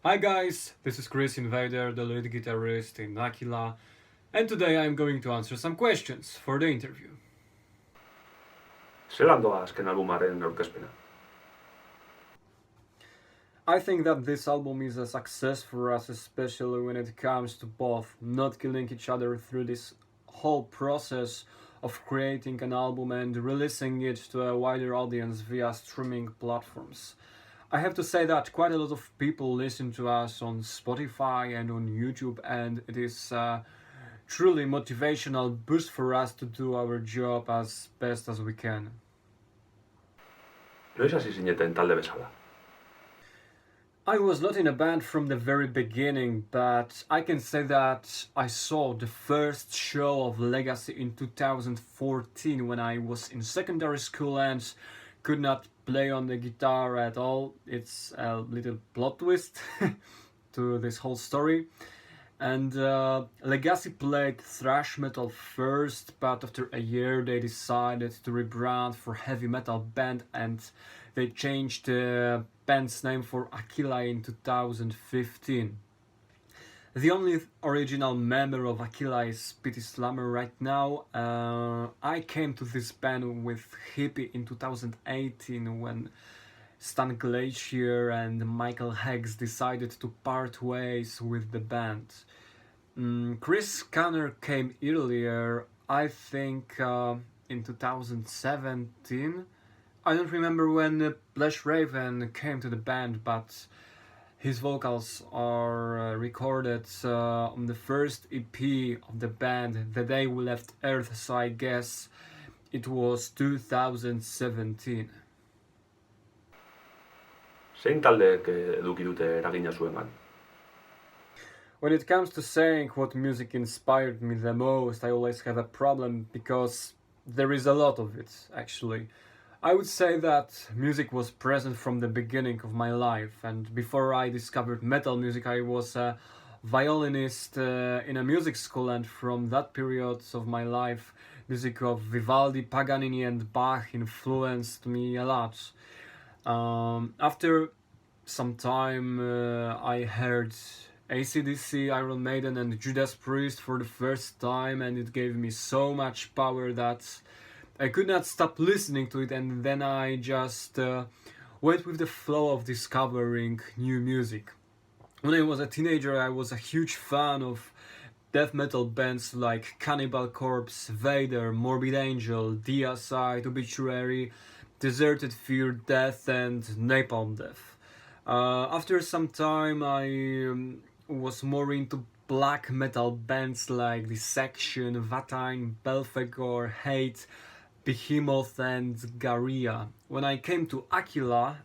Hi guys, this is Chris Invader, the lead guitarist in AQUILLA, and today I'm going to answer some questions for the interview. Zelan doa azken albumaren aurkezpena? I think that this album is a success for us, especially when it comes to both not killing each other through this whole process of creating an album and releasing it to a wider audience via streaming platforms. I have to say that quite a lot of people listen to us on Spotify and on YouTube, and it is a truly motivational boost for us to do our job as best as we can. Noiz hasi zineten talde bezala? I was not in a band from the very beginning, but I can say that I saw the first show of Legacy in 2014 when I was in secondary school and could not play on the guitar at all. It's a little plot twist to this whole story. And Legacy played thrash metal first, but after a year they decided to rebrand for heavy metal band and they changed the band's name for AQUILLA in 2015. The only original member of AQUILLA is Pete Slammer right now. I came to this band with Hippie in 2018 when Stan Glacier and Michael Heggs decided to part ways with the band. Chris Connor came earlier, I think in 2017. I don't remember when Blash Raven came to the band, but his vocals are recorded on the first EP of the band the day we left Earth, so I guess it was 2017. Zein taldeek eduki dute eragina zuengan? When it comes to saying what music inspired me the most, I always have a problem because there is a lot of it, actually. I would say that music was present from the beginning of my life, and before I discovered metal music, I was a violinist in a music school, and from that period of my life, music of Vivaldi, Paganini, and Bach influenced me a lot. After some time, I heard AC/DC, Iron Maiden, and Judas Priest for the first time, and it gave me so much power that I could not stop listening to it, and then I just went with the flow of discovering new music. When I was a teenager, I was a huge fan of death metal bands like Cannibal Corpse, Vader, Morbid Angel, Deicide, Obituary, Deserted Fear, Death, and Napalm Death. After some time, I was more into black metal bands like Dissection, Vatine, Belphegor, Hate, Behemoth, and Garia. When I came to AQUILLA,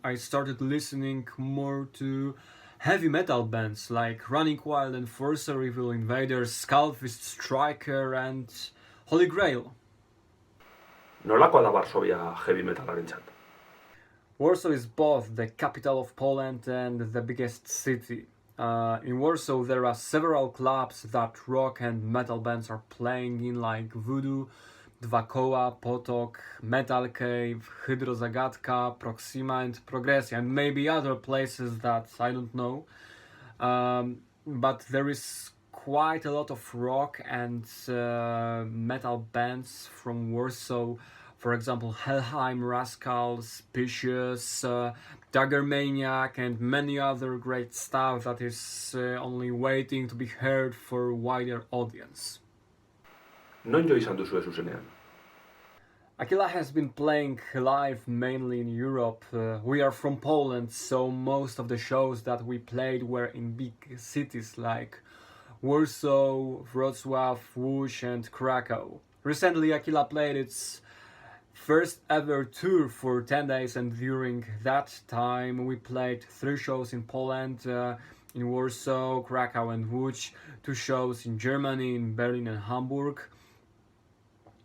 I started listening more to heavy metal bands like Running Wild, Enforcer, Evil Invaders, Skullfist, Striker, and Holy Grail. Nolakoa da Varsovia heavy metalarentzat? Warsaw is both the capital of Poland and the biggest city. In Warsaw there are several clubs that rock and metal bands are playing in, like Voodoo, Dwa Koła, Potok, Metal Cave, Hydrozagadka, Proxima, and Progressia, and maybe other places that I don't know. But there is quite a lot of rock and metal bands from Warsaw. For example, Helheim, Rascals, Picious, Dagger Maniac, and many other great stuff that is only waiting to be heard for a wider audience. Non jo izan duzue zuzenean? AQUILLA has been playing live mainly in Europe. We are from Poland, so most of the shows that we played were in big cities like Warsaw, Wrocław, Łódź, and Krakow. Recently, AQUILLA played its first ever tour for 10 days, and during that time we played 3 shows in Poland, in Warsaw, Krakow, and Łódź, 2 shows in Germany, in Berlin and Hamburg,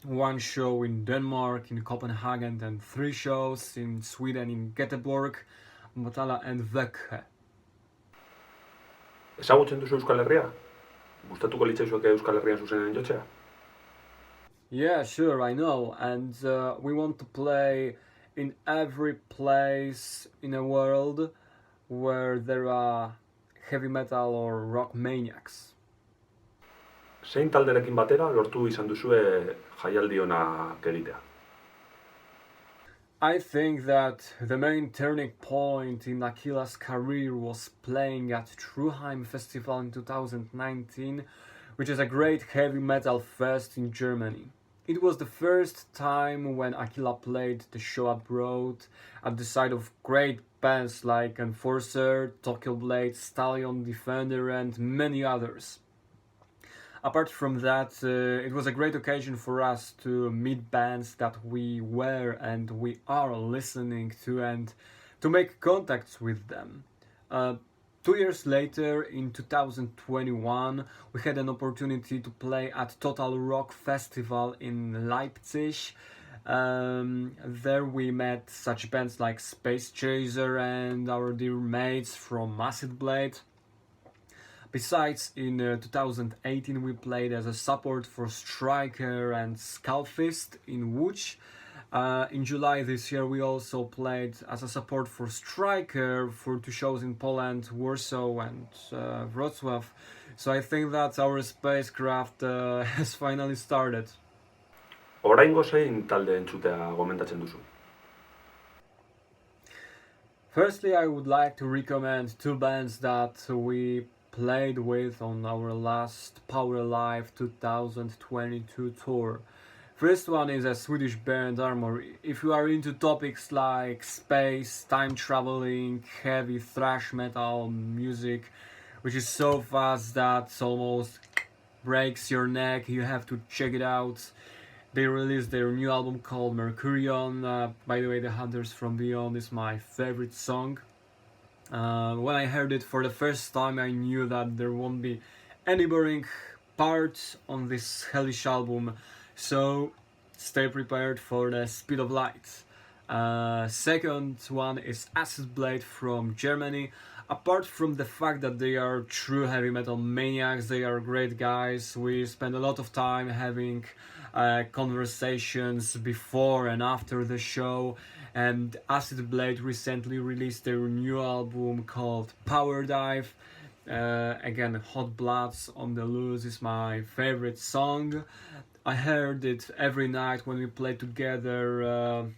1 show in Denmark, in Copenhagen, and 3 shows in Sweden, in Göteborg, Motala, and Växjö. Ezagutzen duzu Euskal Herria? Gustatuko litzaizueke Euskal Herrian zuzenean jotzea? Yeah, sure, I know, and we want to play in every place in the world where there are heavy metal or rock maniacs. Zein talderekin batera lortu izan duzue jaialdi onak egitea? I think that the main turning point in AQUILLA's career was playing at Trudheim Festival in 2019, which is a great heavy metal fest in Germany. It was the first time when AQUILLA played the show abroad at the side of great bands like Enforcer, Tokyo Blade, Stallion, Defender, and many others. Apart from that, it was a great occasion for us to meet bands that we were and we are listening to and to make contacts with them. 2 years later, in 2021, we had an opportunity to play at Total Rock Festival in Leipzig. There we met such bands like Space Chaser and our dear mates from Acid Blade. Besides, in 2018 we played as a support for Striker and Skullfist in Łódź. In July this year we also played as a support for Striker for 2 shows in Poland, Warsaw and Wrocław. So I think that our spacecraft has finally started. Oraingo zein talde entzutea gomendatzen duzu? Firstly, I would like to recommend 2 bands that we played with on our last Power Live 2022 tour. First one is a Swedish band, Armory. If you are into topics like space, time traveling, heavy thrash metal music, which is so fast that it almost breaks your neck, you have to check it out. They released their new album called Mercurion. By the way, The Hunters from Beyond is my favorite song. When I heard it for the first time, I knew that there won't be any boring parts on this hellish album, so stay prepared for the speed of light. Second one is Acid Blade from Germany. Apart from the fact that they are true heavy metal maniacs, they are great guys. We spend a lot of time having conversations before and after the show, and Acid Blade recently released their new album called Power Dive. Again, Hot Bloods on the Loose is my favorite song. I heard it every night when we played together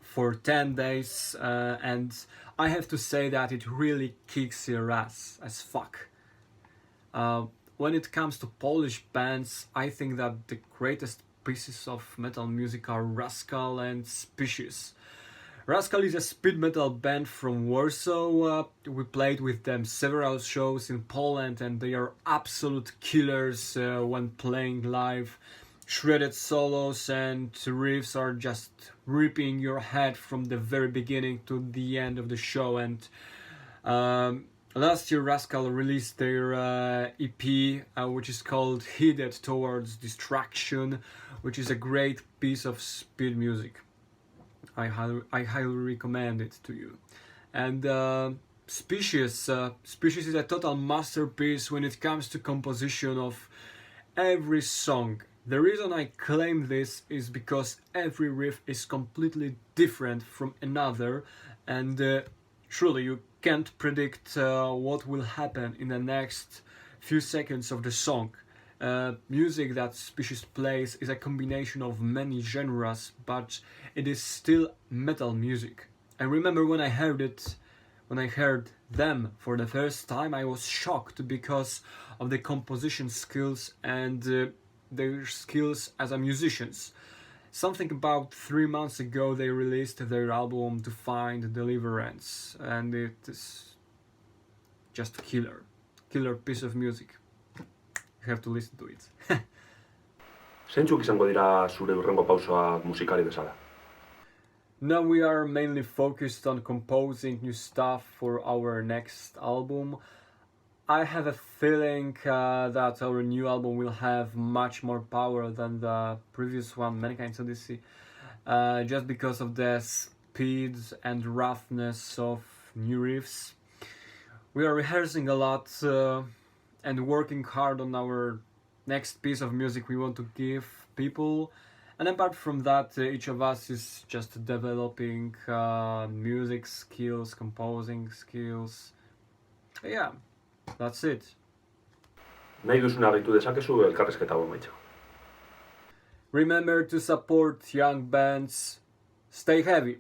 for 10 days, and I have to say that it really kicks your ass as fuck. When it comes to Polish bands, I think that the greatest pieces of metal music are Rascal and Species. Rascal is a speed metal band from Warsaw. We played with them several shows in Poland and they are absolute killers when playing live. Shredded solos and riffs are just ripping your head from the very beginning to the end of the show. And last year Rascal released their EP, which is called Headed Towards Destruction, which is a great piece of speed music. I highly recommend it to you. And Species is a total masterpiece when it comes to composition of every song. The reason I claim this is because every riff is completely different from another, and truly you can't predict what will happen in the next few seconds of the song. Music that Species plays is a combination of many genres, but it is still metal music. I remember when I heard them for the first time, I was shocked because of the composition skills and their skills as a musicians. Something about 3 months ago they released their album To Find Deliverance, and it is just killer piece of music. You have to listen to it. Zeintzuk izango dira zure hurrengo pausoak musikari bezala? Now we are mainly focused on composing new stuff for our next album. I have a feeling that our new album will have much more power than the previous one, Mankind's Odyssey, just because of the speed and roughness of new riffs. We are rehearsing a lot and working hard on our next piece of music we want to give people, And apart from that, each of us is just developing music skills, composing skills. Yeah, that's it. Nahi duzuna gehitu dezakezu elkarrizketa hau amaitzeko. Remember to support young bands. Stay heavy.